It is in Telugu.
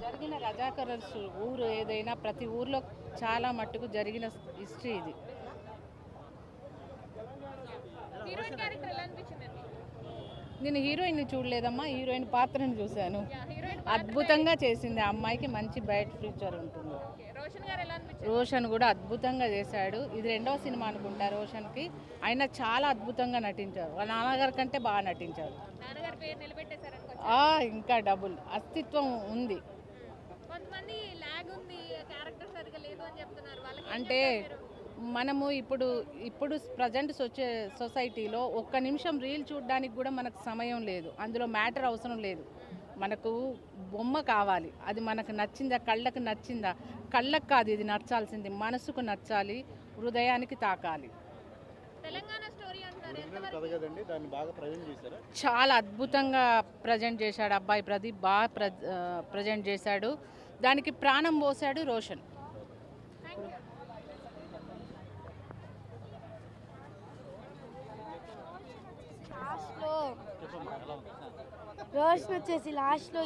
జరిగిన రజాకరస్ ఊరు ఏదైనా ప్రతి ఊర్లో చాలా మట్టుకు జరిగిన హిస్టరీ ఇది. హీరోయిన్ క్యారెక్టర్ ఎలా అనిపించింది మీకు? నేను హీరోయిన్ చూడలేదమ్మా, హీరోయిన్ పాత్రను చూశాను. హీరోయిన్ అద్భుతంగా చేసింది. ఆ అమ్మాయికి మంచి బ్రైట్ ఫ్యూచర్ ఉంటుంది. రోషన్ గారు ఎలా అనిపించింది? రోషన్ కూడా అద్భుతంగా చేశాడు. ఇది రెండవ సినిమా అనుకుంటా రోషన్కి. ఆయన చాలా అద్భుతంగా నటించారు. వాళ్ళ నాన్నగారి కంటే బాగా నటించారు. నాన్నగారి పేరు నిలబెట్టేశారు అనుకోవచ్చు. ఇంకా డబుల్ అస్తిత్వం ఉంది. కొంతమంది లాగ్ ఉంది, క్యారెక్టర్ సరిగా లేదు అని చెప్తున్నారు. వాళ్ళకి అంటే మనము ఇప్పుడు ప్రజెంట్ సొసైటీలో ఒక్క నిమిషం రీల్ చూడడానికి కూడా మనకు సమయం లేదు. అందులో మ్యాటర్ అవసరం లేదు. మనకు బొమ్మ కావాలి, అది మనకు నచ్చిందా, కళ్ళకు నచ్చిందా. కళ్ళకు కాదు ఇది నచ్చాల్సింది, మనసుకు నచ్చాలి, హృదయానికి తాకాలి. తెలంగాణ స్టోరీ అంటారు, చాలా అద్భుతంగా ప్రజెంట్ చేశాడు అబ్బాయి ప్రదీప్. బాగా ప్రజెంట్ చేశాడు. దానికి ప్రాణం పోసాడు రోషన్. రోషన్ వచ్చేసి లాస్ట్లో